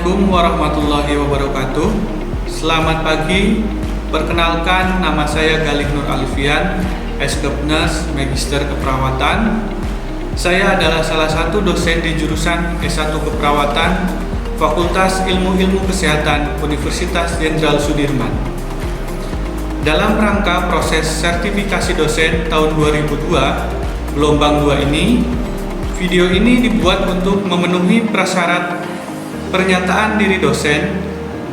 Assalamualaikum warahmatullahi wabarakatuh. Selamat pagi. Perkenalkan, nama saya Galih Nur Alfian, S.Kepnas Magister Keperawatan. Saya adalah salah satu dosen di jurusan S1 Keperawatan Fakultas Ilmu-Ilmu Kesehatan Universitas Jenderal Sudirman. Dalam rangka proses sertifikasi dosen tahun 2002, gelombang 2 ini, video ini dibuat untuk memenuhi prasyarat pernyataan diri dosen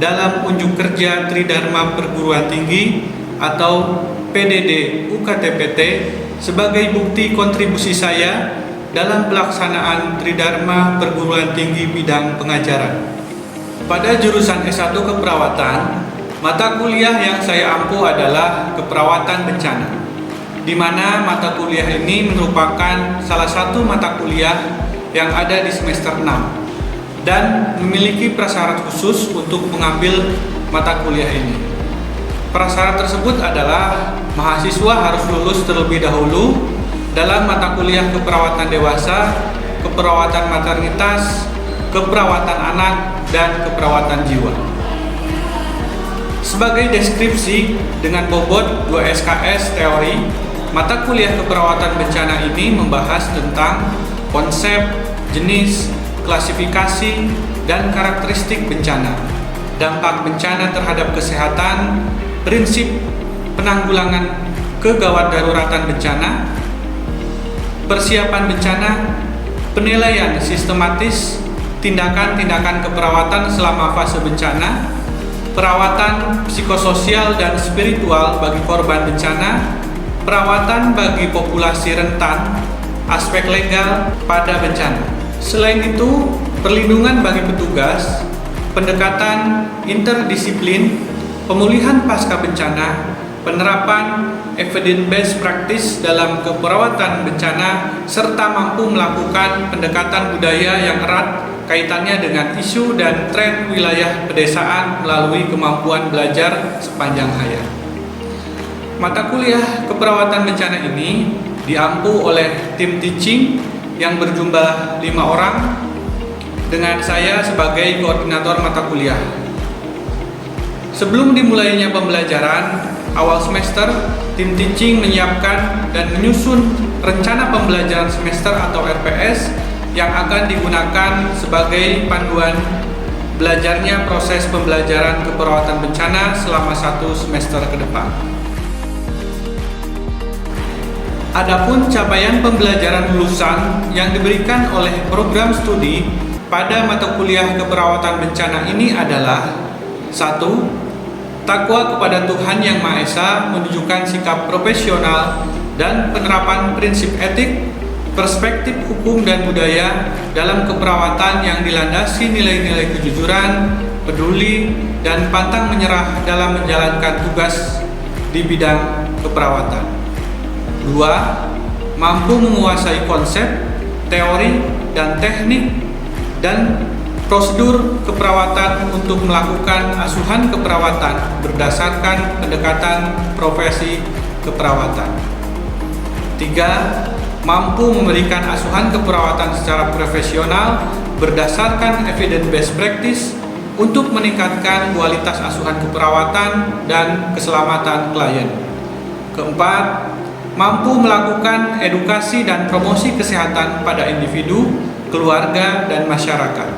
dalam unjuk kerja Tridharma Perguruan Tinggi atau PDD UKTPT sebagai bukti kontribusi saya dalam pelaksanaan Tridharma Perguruan Tinggi bidang pengajaran. Pada jurusan S1 Keperawatan, mata kuliah yang saya ampuh adalah Keperawatan Bencana, di mana mata kuliah ini merupakan salah satu mata kuliah yang ada di semester 6 dan memiliki prasyarat khusus untuk mengambil mata kuliah ini. Prasyarat tersebut adalah mahasiswa harus lulus terlebih dahulu dalam mata kuliah keperawatan dewasa, keperawatan maternitas, keperawatan anak, dan keperawatan jiwa. Sebagai deskripsi dengan bobot 2 SKS teori, mata kuliah keperawatan bencana ini membahas tentang konsep, jenis, klasifikasi, dan karakteristik bencana, dampak bencana terhadap kesehatan, prinsip penanggulangan kegawat daruratan bencana, persiapan bencana, penilaian sistematis, tindakan-tindakan keperawatan selama fase bencana, perawatan psikososial dan spiritual bagi korban bencana, perawatan bagi populasi rentan, aspek legal pada bencana. Selain itu, perlindungan bagi petugas, pendekatan interdisiplin, pemulihan pasca bencana, penerapan evidence-based practice dalam keperawatan bencana, serta mampu melakukan pendekatan budaya yang erat kaitannya dengan isu dan tren wilayah pedesaan melalui kemampuan belajar sepanjang hayat. Mata kuliah keperawatan bencana ini diampu oleh tim teaching yang berjumlah 5 orang dengan saya sebagai koordinator mata kuliah. Sebelum dimulainya pembelajaran awal semester, tim teaching menyiapkan dan menyusun rencana pembelajaran semester atau RPS yang akan digunakan sebagai panduan belajarnya proses pembelajaran keperawatan bencana selama 1 semester ke depan. Adapun capaian pembelajaran lulusan yang diberikan oleh program studi pada mata kuliah keperawatan bencana ini adalah 1. Takwa kepada Tuhan Yang Maha Esa menunjukkan sikap profesional dan penerapan prinsip etik, perspektif hukum dan budaya dalam keperawatan yang dilandasi nilai-nilai kejujuran, peduli, dan pantang menyerah dalam menjalankan tugas di bidang keperawatan. 2. Mampu menguasai konsep, teori, dan teknik dan prosedur keperawatan untuk melakukan asuhan keperawatan berdasarkan pendekatan profesi keperawatan. 3. Mampu memberikan asuhan keperawatan secara profesional berdasarkan evidence-based practice untuk meningkatkan kualitas asuhan keperawatan dan keselamatan klien. 4. Mampu melakukan edukasi dan promosi kesehatan pada individu, keluarga, dan masyarakat.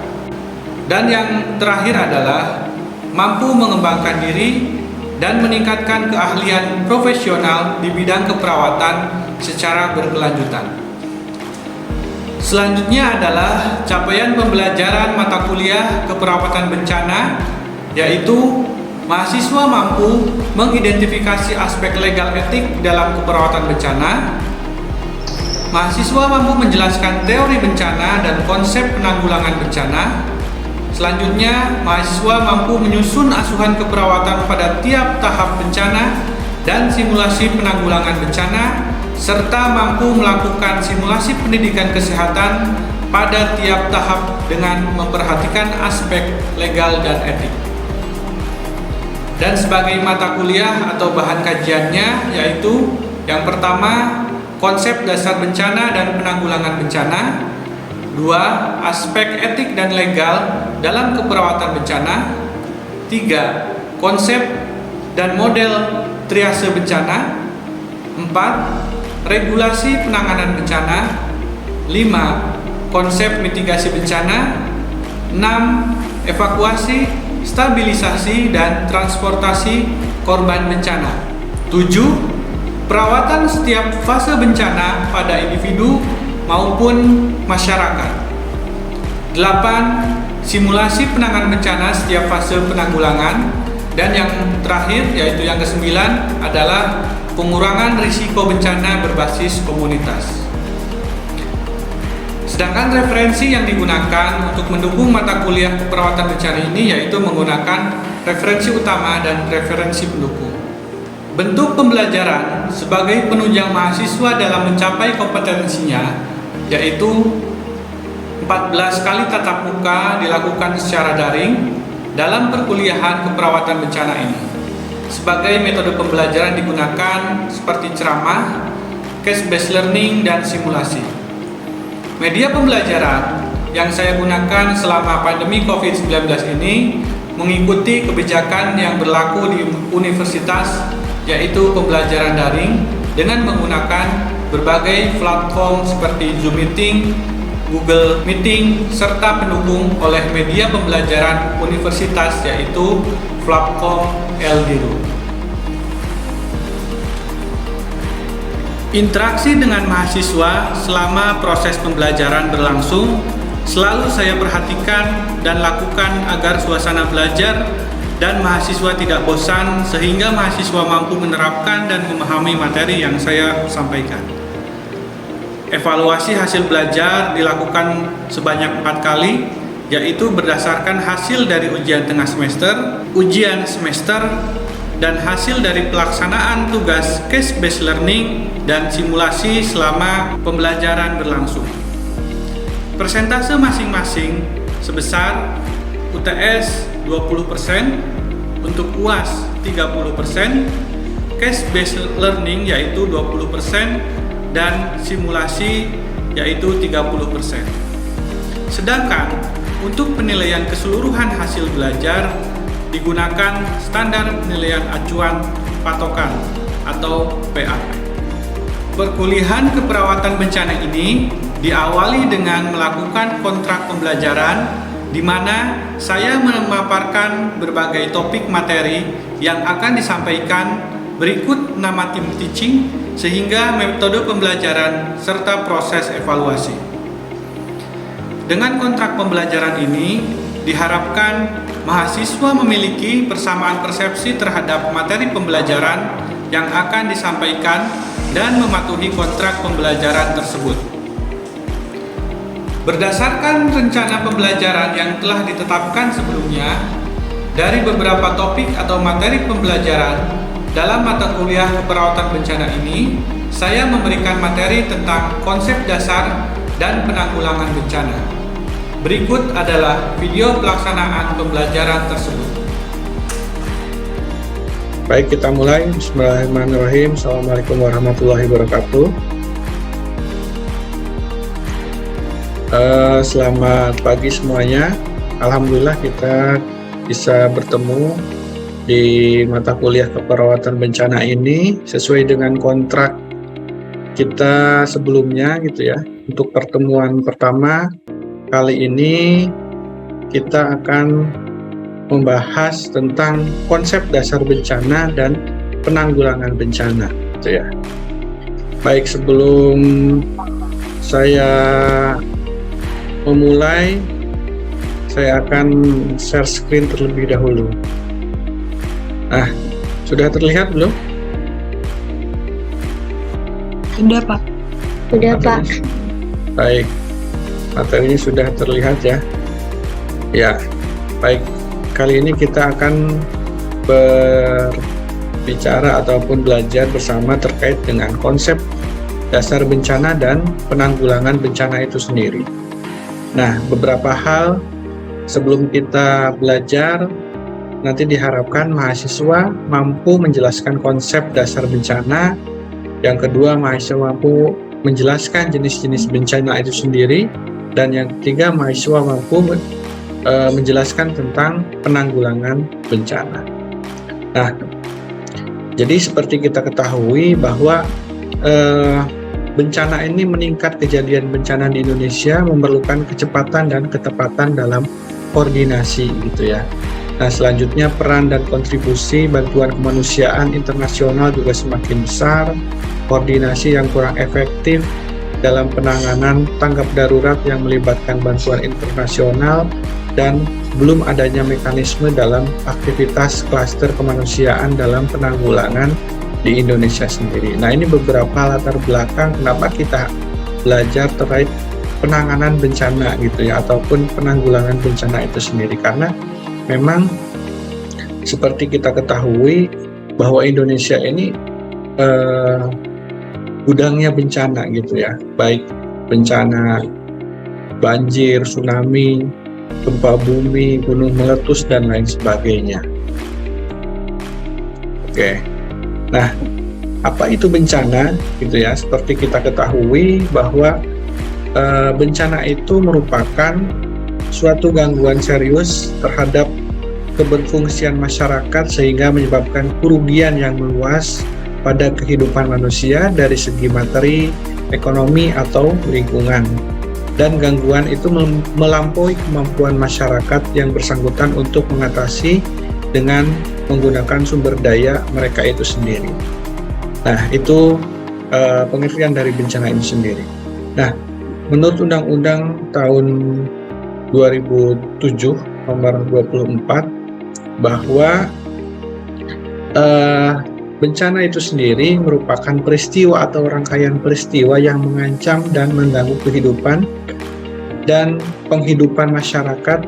Dan yang terakhir adalah mampu mengembangkan diri dan meningkatkan keahlian profesional di bidang keperawatan secara berkelanjutan. Selanjutnya adalah capaian pembelajaran mata kuliah keperawatan bencana, yaitu mahasiswa mampu mengidentifikasi aspek legal etik dalam keperawatan bencana. Mahasiswa mampu menjelaskan teori bencana dan konsep penanggulangan bencana. Selanjutnya, mahasiswa mampu menyusun asuhan keperawatan pada tiap tahap bencana dan simulasi penanggulangan bencana, serta mampu melakukan simulasi pendidikan kesehatan pada tiap tahap dengan memperhatikan aspek legal dan etik. Dan sebagai mata kuliah atau bahan kajiannya yaitu yang pertama, konsep dasar bencana dan penanggulangan bencana. 2. Aspek etik dan legal dalam keperawatan bencana. 3. Konsep dan model triase bencana. 4. Regulasi penanganan bencana. 5. Konsep mitigasi bencana. 6. Evakuasi, stabilisasi, dan transportasi korban bencana. 7. Perawatan setiap fase bencana pada individu maupun masyarakat. 8. Simulasi penanganan bencana setiap fase penanggulangan. Dan yang terakhir, yaitu yang ke-9, adalah pengurangan risiko bencana berbasis komunitas. Sedangkan referensi yang digunakan untuk mendukung mata kuliah keperawatan bencana ini yaitu menggunakan referensi utama dan referensi pendukung. Bentuk pembelajaran sebagai penunjang mahasiswa dalam mencapai kompetensinya yaitu 14 kali tatap muka dilakukan secara daring dalam perkuliahan keperawatan bencana ini. Sebagai metode pembelajaran digunakan seperti ceramah, case-based learning, dan simulasi. Media pembelajaran yang saya gunakan selama pandemi COVID-19 ini mengikuti kebijakan yang berlaku di universitas, yaitu pembelajaran daring dengan menggunakan berbagai platform seperti Zoom Meeting, Google Meeting, serta pendukung oleh media pembelajaran universitas yaitu platform Eldiru. Interaksi dengan mahasiswa selama proses pembelajaran berlangsung selalu saya perhatikan dan lakukan agar suasana belajar dan mahasiswa tidak bosan sehingga mahasiswa mampu menerapkan dan memahami materi yang saya sampaikan. Evaluasi hasil belajar dilakukan sebanyak 4 kali, yaitu berdasarkan hasil dari ujian tengah semester, ujian semester, dan hasil dari pelaksanaan tugas case-based learning dan simulasi selama pembelajaran berlangsung. Persentase masing-masing sebesar UTS 20%, untuk UAS 30%, case-based learning yaitu 20%, dan simulasi yaitu 30%. Sedangkan untuk penilaian keseluruhan hasil belajar digunakan standar penilaian acuan patokan atau PAP. Perkuliahan keperawatan bencana ini diawali dengan melakukan kontrak pembelajaran di mana saya memaparkan berbagai topik materi yang akan disampaikan berikut nama tim teaching sehingga metode pembelajaran serta proses evaluasi. Dengan kontrak pembelajaran ini diharapkan mahasiswa memiliki persamaan persepsi terhadap materi pembelajaran yang akan disampaikan dan mematuhi kontrak pembelajaran tersebut. Berdasarkan rencana pembelajaran yang telah ditetapkan sebelumnya, dari beberapa topik atau materi pembelajaran dalam mata kuliah keperawatan bencana ini, saya memberikan materi tentang konsep dasar dan penanggulangan bencana. Berikut adalah video pelaksanaan pembelajaran tersebut. Baik, kita mulai. Bismillahirrahmanirrahim. Assalamualaikum warahmatullahi wabarakatuh. Selamat pagi semuanya. Alhamdulillah kita bisa bertemu di mata kuliah keperawatan bencana ini sesuai dengan kontrak kita sebelumnya gitu ya. Untuk pertemuan pertama kali ini kita akan membahas tentang konsep dasar bencana dan penanggulangan bencana gitu ya. Baik, sebelum saya memulai, saya akan share screen terlebih dahulu. Nah, sudah terlihat belum? Sudah, Pak. Sudah, Pak. Baik, materinya sudah terlihat ya. Ya, baik. Kali ini kita akan berbicara ataupun belajar bersama terkait dengan konsep dasar bencana dan penanggulangan bencana itu sendiri. Nah, beberapa hal sebelum kita belajar, nanti diharapkan mahasiswa mampu menjelaskan konsep dasar bencana. Yang kedua, mahasiswa mampu menjelaskan jenis-jenis bencana itu sendiri. Dan yang ketiga, mahasiswa mampu menjelaskan tentang penanggulangan bencana. Nah, jadi seperti kita ketahui bahwa bencana ini meningkat, kejadian bencana di Indonesia memerlukan kecepatan dan ketepatan dalam koordinasi gitu ya. Nah, selanjutnya peran dan kontribusi bantuan kemanusiaan internasional juga semakin besar, koordinasi yang kurang efektif dalam penanganan tanggap darurat yang melibatkan bantuan internasional, dan belum adanya mekanisme dalam aktivitas klaster kemanusiaan dalam penanggulangan di Indonesia sendiri. Nah, ini beberapa latar belakang kenapa kita belajar terkait penanganan bencana gitu ya, ataupun penanggulangan bencana itu sendiri, karena memang seperti kita ketahui bahwa Indonesia ini gudangnya bencana gitu ya, baik bencana banjir, tsunami, gempa bumi, gunung meletus, dan lain sebagainya. Oke. Nah, apa itu bencana gitu ya? Seperti kita ketahui bahwa bencana itu merupakan suatu gangguan serius terhadap keberfungsian masyarakat sehingga menyebabkan kerugian yang meluas pada kehidupan manusia dari segi materi, ekonomi, atau lingkungan. Dan gangguan itu melampaui kemampuan masyarakat yang bersangkutan untuk mengatasi dengan menggunakan sumber daya mereka itu sendiri. Nah, itu pengertian dari bencana itu sendiri. Nah, menurut Undang-Undang tahun 2007 nomor 24 bahwa bencana itu sendiri merupakan peristiwa atau rangkaian peristiwa yang mengancam dan mengganggu kehidupan dan penghidupan masyarakat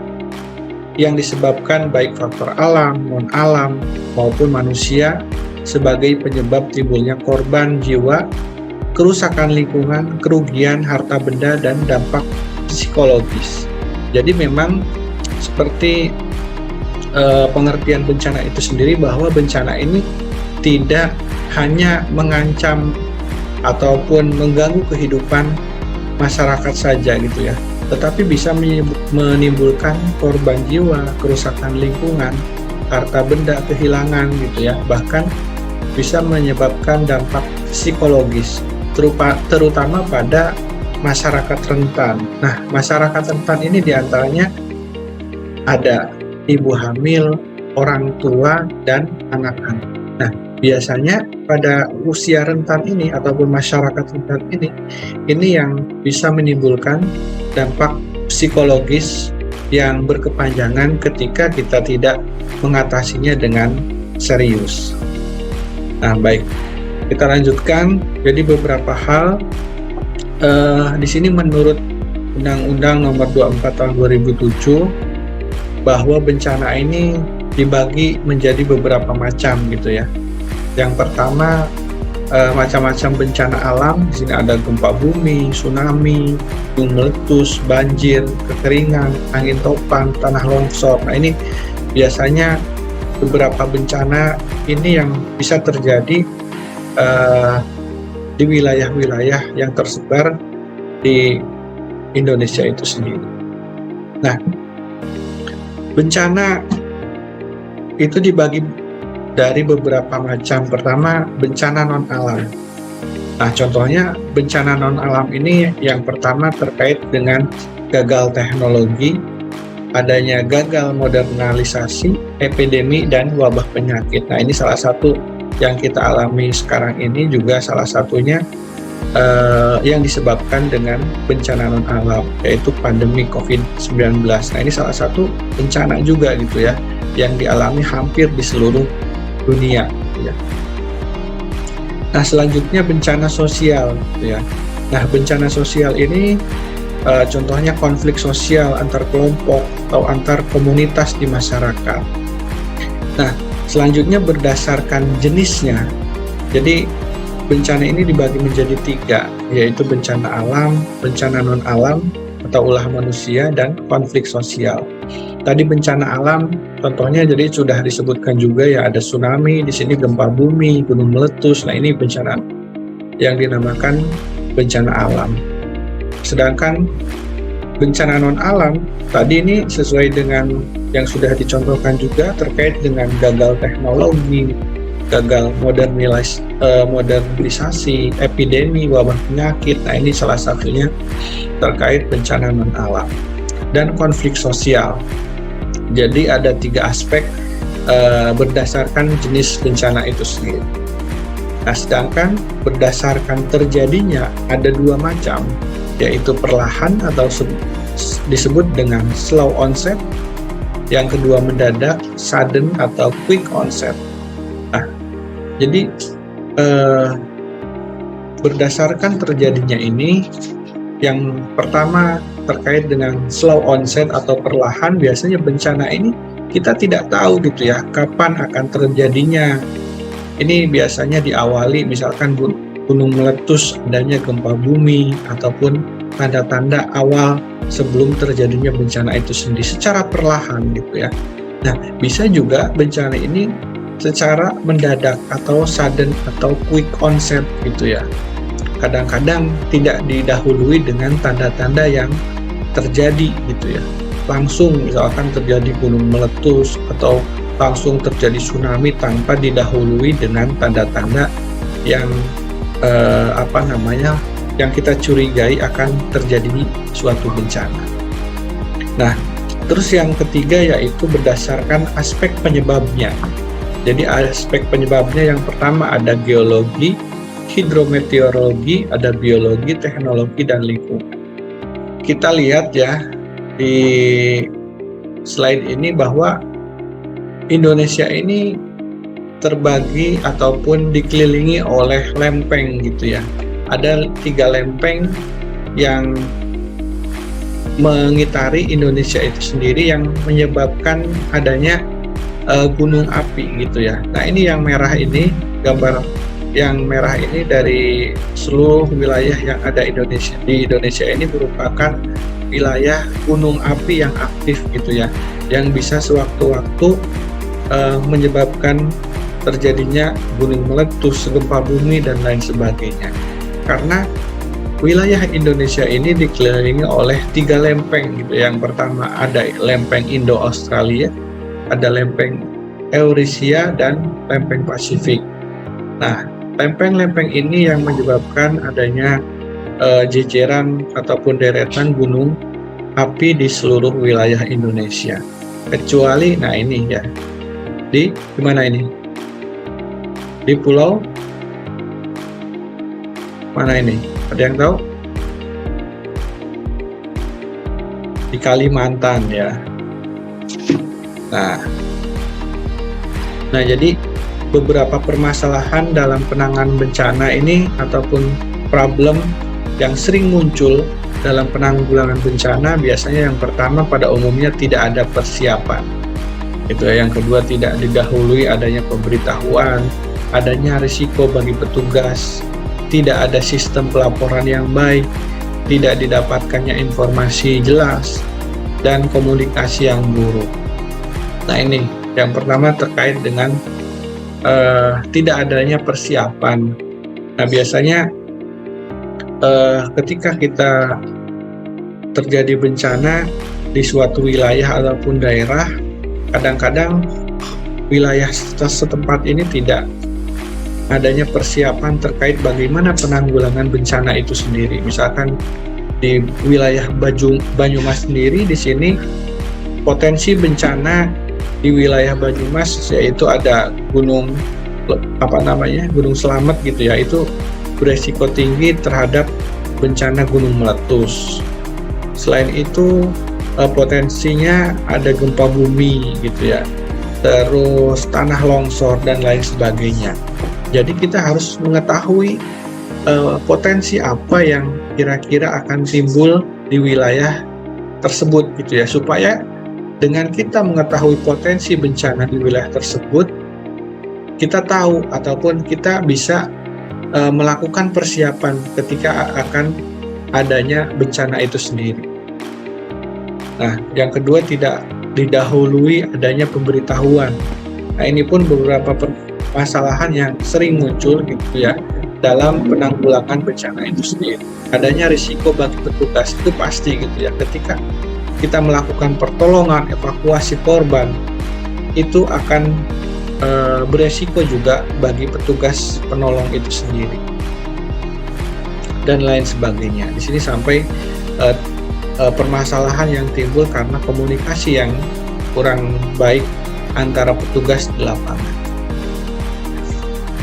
yang disebabkan baik faktor alam, non-alam, maupun manusia sebagai penyebab timbulnya korban jiwa, kerusakan lingkungan, kerugian harta benda, dan dampak psikologis. Jadi memang seperti pengertian bencana itu sendiri, bahwa bencana ini tidak hanya mengancam ataupun mengganggu kehidupan masyarakat saja gitu ya, tetapi bisa menimbulkan korban jiwa, kerusakan lingkungan, harta benda kehilangan gitu ya, bahkan bisa menyebabkan dampak psikologis terutama pada masyarakat rentan. Nah, masyarakat rentan ini diantaranya ada ibu hamil, orang tua, dan anak-anak. Nah, biasanya pada usia rentan ini ataupun masyarakat rentan ini yang bisa menimbulkan dampak psikologis yang berkepanjangan ketika kita tidak mengatasinya dengan serius. Nah, baik, kita lanjutkan. Jadi beberapa hal di sini menurut Undang-Undang Nomor 24 Tahun 2007 bahwa bencana ini dibagi menjadi beberapa macam gitu ya. Yang pertama, macam-macam bencana alam. Di sini ada gempa bumi, tsunami, gunung meletus, banjir, kekeringan, angin topan, tanah longsor. Nah, ini biasanya beberapa bencana ini yang bisa terjadi di wilayah-wilayah yang tersebar di Indonesia itu sendiri. Nah, bencana itu dibagi dari beberapa macam. Pertama, bencana non-alam. Nah, contohnya bencana non-alam ini yang pertama terkait dengan gagal teknologi, adanya gagal modernisasi, epidemi, dan wabah penyakit. Nah, ini salah satu yang kita alami sekarang ini, juga salah satunya yang disebabkan dengan bencana non-alam, yaitu pandemi COVID-19. Nah, ini salah satu bencana juga gitu ya, yang dialami hampir di seluruh dunia gitu ya. Nah, selanjutnya bencana sosial gitu ya. Nah, bencana sosial ini contohnya konflik sosial antar kelompok atau antar komunitas di masyarakat. Nah, selanjutnya berdasarkan jenisnya. Jadi bencana ini dibagi menjadi 3, yaitu bencana alam, bencana non-alam atau ulah manusia, dan konflik sosial. Tadi bencana alam contohnya jadi sudah disebutkan juga ya, ada tsunami, di sini gempa bumi, gunung meletus. Nah, ini bencana yang dinamakan bencana alam. Sedangkan bencana non alam tadi ini sesuai dengan yang sudah dicontohkan juga terkait dengan gagal teknologi, gagal modernisasi, epidemi, wabah penyakit. Nah, ini salah satunya terkait bencana non alam dan konflik sosial. Jadi ada 3 aspek berdasarkan jenis bencana itu sendiri. Nah, sedangkan berdasarkan terjadinya ada 2 macam, yaitu perlahan atau disebut dengan slow onset, yang kedua mendadak, sudden atau quick onset. Nah, jadi berdasarkan terjadinya ini, yang pertama terkait dengan slow onset atau perlahan, biasanya bencana ini kita tidak tahu gitu ya kapan akan terjadinya. Ini biasanya diawali misalkan gunung meletus, adanya gempa bumi, ataupun tanda-tanda awal sebelum terjadinya bencana itu sendiri secara perlahan gitu ya. Nah, bisa juga bencana ini secara mendadak atau sudden atau quick onset gitu ya. Kadang-kadang tidak didahului dengan tanda-tanda yang terjadi gitu ya. Langsung misalkan terjadi gunung meletus atau langsung terjadi tsunami tanpa didahului dengan tanda-tanda yang yang kita curigai akan terjadi suatu bencana. Nah, terus yang ketiga yaitu berdasarkan aspek penyebabnya. Jadi aspek penyebabnya yang pertama ada geologi, hidrometeorologi, ada biologi, teknologi, dan lingkungan. Kita lihat ya di slide ini bahwa Indonesia ini terbagi ataupun dikelilingi oleh lempeng gitu ya. Ada 3 lempeng yang mengitari Indonesia itu sendiri yang menyebabkan adanya gunung api gitu ya. Nah, ini yang merah ini, gambar yang merah ini dari seluruh wilayah yang ada di Indonesia ini merupakan wilayah gunung api yang aktif gitu ya, yang bisa sewaktu-waktu menyebabkan terjadinya gunung meletus, gempa bumi, dan lain sebagainya. Karena wilayah Indonesia ini dikelilingi oleh 3 lempeng gitu. Yang pertama ada lempeng Indo-Australia, ada lempeng Eurasia, dan lempeng Pasifik. Nah, lempeng-lempeng ini yang menyebabkan adanya jejeran ataupun deretan gunung api di seluruh wilayah Indonesia. Kecuali, nah ini ya, di mana ini? Di pulau mana ini? Ada yang tahu? Di Kalimantan ya. Nah, jadi beberapa permasalahan dalam penanganan bencana ini ataupun problem yang sering muncul dalam penanggulangan bencana, biasanya yang pertama pada umumnya tidak ada persiapan. Itu ya. Yang kedua, tidak didahului adanya pemberitahuan, adanya risiko bagi petugas, tidak ada sistem pelaporan yang baik, tidak didapatkannya informasi jelas, dan komunikasi yang buruk. Nah, ini yang pertama terkait dengan tidak adanya persiapan. Nah, biasanya ketika kita terjadi bencana di suatu wilayah ataupun daerah, kadang-kadang wilayah setempat ini tidak adanya persiapan terkait bagaimana penanggulangan bencana itu sendiri. Misalkan di wilayah Banyumas sendiri, di sini potensi bencana di wilayah Banyumas yaitu ada gunung Slamet gitu ya, itu beresiko tinggi terhadap bencana gunung meletus. Selain itu potensinya ada gempa bumi gitu ya, terus tanah longsor dan lain sebagainya. Jadi kita harus mengetahui potensi apa yang kira-kira akan timbul di wilayah tersebut gitu ya, supaya dengan kita mengetahui potensi bencana di wilayah tersebut, kita tahu ataupun kita bisa melakukan persiapan ketika akan adanya bencana itu sendiri. Nah, yang kedua, tidak didahului adanya pemberitahuan. Nah, ini pun beberapa permasalahan yang sering muncul gitu ya. dalam penanggulangan bencana itu sendiri. Adanya risiko bagi petugas itu pasti gitu ya. Ketika kita melakukan pertolongan, evakuasi korban, itu akan beresiko juga bagi petugas penolong itu sendiri dan lain sebagainya. Di sini sampai permasalahan yang timbul karena komunikasi yang kurang baik antara petugas di lapangan.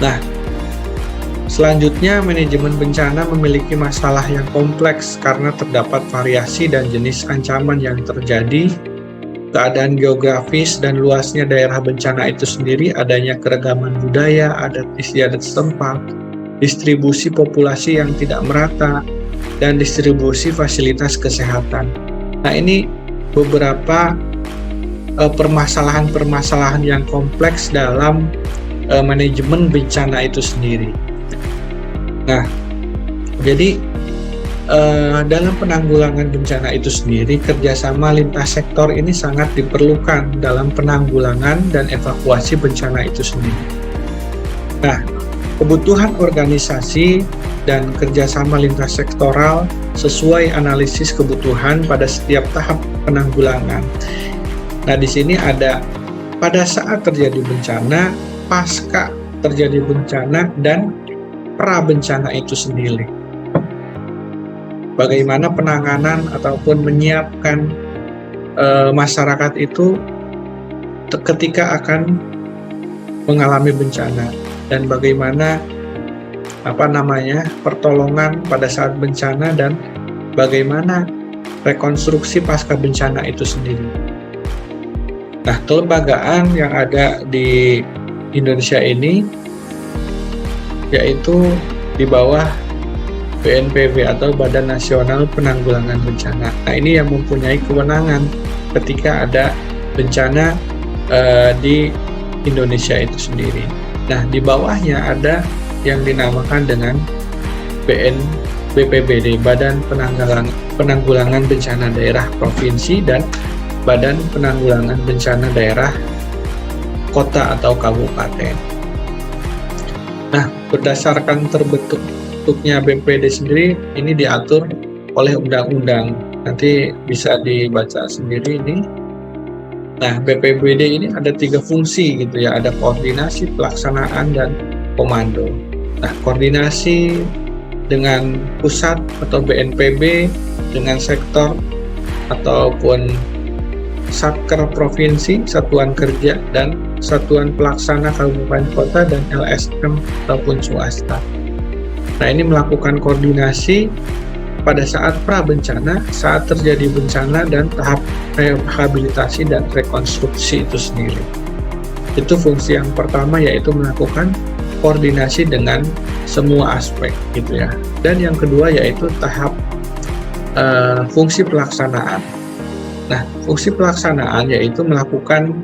Nah, selanjutnya manajemen bencana memiliki masalah yang kompleks karena terdapat variasi dan jenis ancaman yang terjadi, keadaan geografis dan luasnya daerah bencana itu sendiri, adanya keragaman budaya, adat istiadat setempat, distribusi populasi yang tidak merata, dan distribusi fasilitas kesehatan. Nah, ini beberapa permasalahan-permasalahan yang kompleks dalam manajemen bencana itu sendiri. Nah, jadi dalam penanggulangan bencana itu sendiri, kerjasama lintas sektor ini sangat diperlukan dalam penanggulangan dan evakuasi bencana itu sendiri. Nah, kebutuhan organisasi dan kerjasama lintas sektoral sesuai analisis kebutuhan pada setiap tahap penanggulangan. Nah, di sini ada pada saat terjadi bencana, pasca terjadi bencana, dan pra bencana itu sendiri. Bagaimana penanganan ataupun menyiapkan masyarakat itu ketika akan mengalami bencana, dan bagaimana pertolongan pada saat bencana, dan bagaimana rekonstruksi pasca bencana itu sendiri. Nah, kelembagaan yang ada di Indonesia ini yaitu di bawah BNPB atau Badan Nasional Penanggulangan Bencana. Nah, ini yang mempunyai kewenangan ketika ada bencana di Indonesia itu sendiri. Nah, di bawahnya ada yang dinamakan dengan BPBD, Badan Penanggulangan Bencana Daerah Provinsi, dan Badan Penanggulangan Bencana Daerah Kota atau Kabupaten. Nah, berdasarkan terbentuknya BPBD sendiri, ini diatur oleh undang-undang. Nanti bisa dibaca sendiri ini. Nah, BPBD ini ada 3 fungsi gitu ya, ada koordinasi, pelaksanaan, dan komando. Nah, koordinasi dengan pusat atau BNPB, dengan sektor ataupun satker provinsi, satuan kerja, dan satuan pelaksana kabupaten kota, dan LSM ataupun swasta. Nah, ini melakukan koordinasi pada saat pra bencana, saat terjadi bencana, dan tahap rehabilitasi dan rekonstruksi itu sendiri. Itu fungsi yang pertama, yaitu melakukan koordinasi dengan semua aspek gitu ya. Dan yang kedua yaitu tahap fungsi pelaksanaan. Nah, fungsi pelaksanaan yaitu melakukan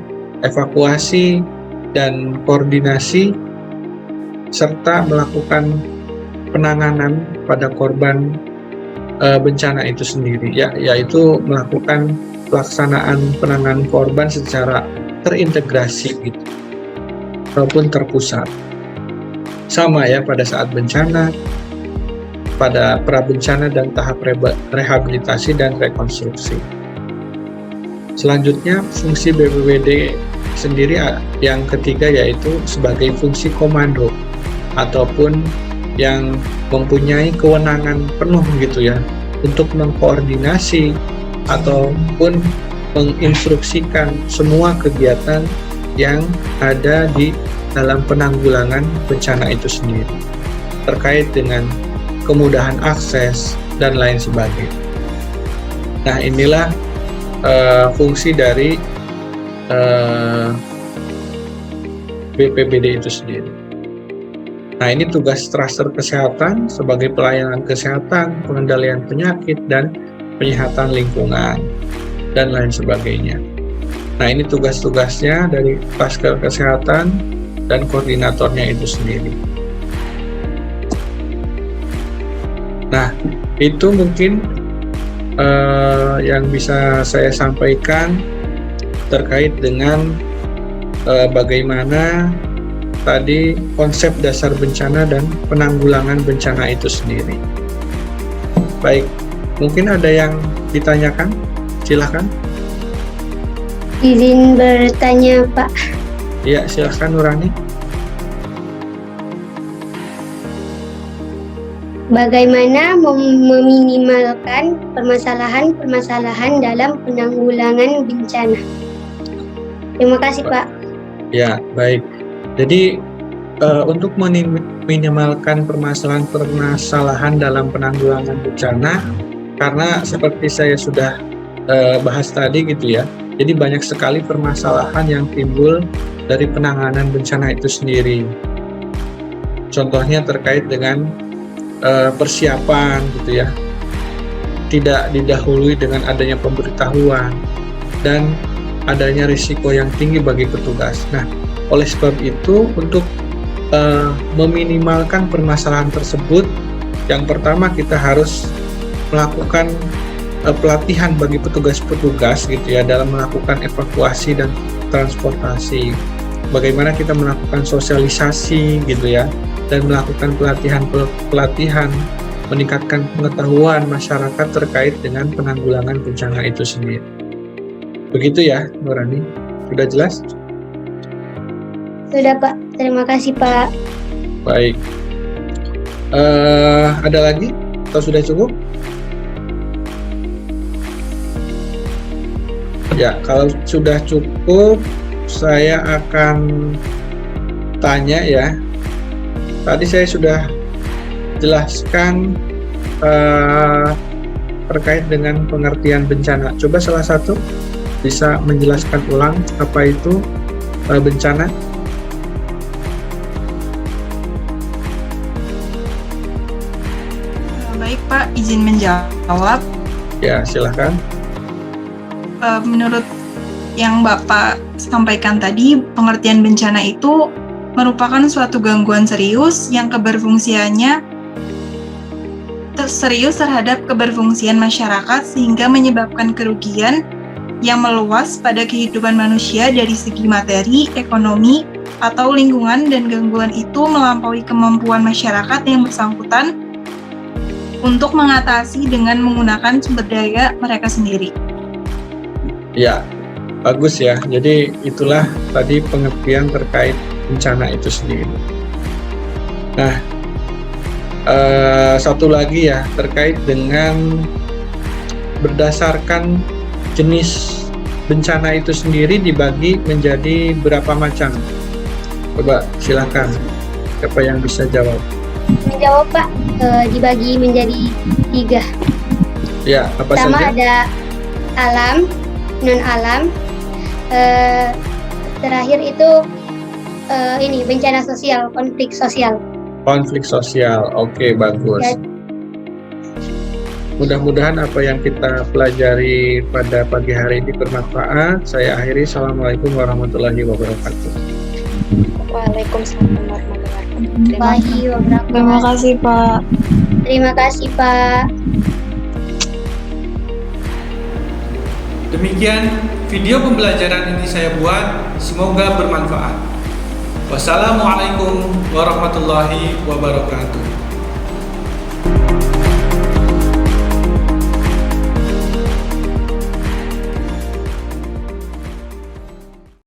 evakuasi dan koordinasi serta melakukan penanganan pada korban bencana itu sendiri, yaitu melakukan pelaksanaan penanganan korban secara terintegrasi gitu, ataupun terpusat. Sama ya pada saat bencana, pada prabencana, dan tahap rehabilitasi dan rekonstruksi. Selanjutnya, fungsi BPBD sendiri yang ketiga yaitu sebagai fungsi komando ataupun yang mempunyai kewenangan penuh gitu ya untuk mengkoordinasi ataupun menginstruksikan semua kegiatan yang ada di dalam penanggulangan bencana itu sendiri terkait dengan kemudahan akses dan lain sebagainya. Nah, inilah fungsi dari BPBD itu sendiri. Nah, ini tugas tracer kesehatan sebagai pelayanan kesehatan, pengendalian penyakit, dan penyehatan lingkungan, dan lain sebagainya. Nah, ini tugas-tugasnya dari Paskes Kesehatan dan koordinatornya itu sendiri. Nah, itu mungkin yang bisa saya sampaikan terkait dengan bagaimana tadi konsep dasar bencana dan penanggulangan bencana itu sendiri. Baik, mungkin ada yang ditanyakan? Silahkan. Izin bertanya, Pak. Ya, silahkan Nurani. Bagaimana meminimalkan permasalahan-permasalahan dalam penanggulangan bencana? Terima kasih, Pak. Ya, baik. Jadi untuk meminimalkan permasalahan-permasalahan dalam penanggulangan bencana, karena seperti saya sudah bahas tadi gitu ya, jadi banyak sekali permasalahan yang timbul dari penanganan bencana itu sendiri. Contohnya terkait dengan persiapan gitu ya, tidak didahului dengan adanya pemberitahuan dan adanya risiko yang tinggi bagi petugas. Nah, oleh sebab itu untuk meminimalkan permasalahan tersebut, yang pertama kita harus melakukan pelatihan bagi petugas-petugas gitu ya dalam melakukan evakuasi dan transportasi. Bagaimana kita melakukan sosialisasi gitu ya, dan melakukan pelatihan meningkatkan pengetahuan masyarakat terkait dengan penanggulangan bencana itu sendiri. Begitu ya, Nurani? Sudah jelas? Sudah, Pak. Terima kasih, Pak. Baik. Ada lagi? Atau sudah cukup? Ya, kalau sudah cukup, saya akan tanya ya. Tadi saya sudah jelaskan terkait dengan pengertian bencana. Coba salah satu bisa menjelaskan ulang apa itu bencana? Baik Pak, izin menjawab. Ya, silahkan. Menurut yang Bapak sampaikan tadi, pengertian bencana itu merupakan suatu gangguan serius yang keberfungsiannya serius terhadap keberfungsian masyarakat sehingga menyebabkan kerugian yang meluas pada kehidupan manusia dari segi materi, ekonomi, atau lingkungan, dan gangguan itu melampaui kemampuan masyarakat yang bersangkutan untuk mengatasi dengan menggunakan sumber daya mereka sendiri. Ya, bagus ya. Jadi itulah tadi pengertian terkait bencana itu sendiri. Nah, satu lagi ya terkait dengan berdasarkan jenis bencana itu sendiri dibagi menjadi berapa macam? Coba silakan, siapa yang bisa jawab? Menjawab, Pak. Dibagi menjadi 3. Ya, apa Pertama saja? ada alam, non-alam. Terakhir itu ini bencana sosial, konflik sosial. Konflik sosial. Oke, bagus. Ya. Mudah-mudahan apa yang kita pelajari pada pagi hari ini bermanfaat. Saya akhiri. Assalamualaikum warahmatullahi wabarakatuh. Waalaikumsalam warahmatullahi wabarakatuh. Terima kasih Pak. Terima kasih, Pak. Demikian video pembelajaran ini saya buat, semoga bermanfaat. Wassalamualaikum warahmatullahi wabarakatuh.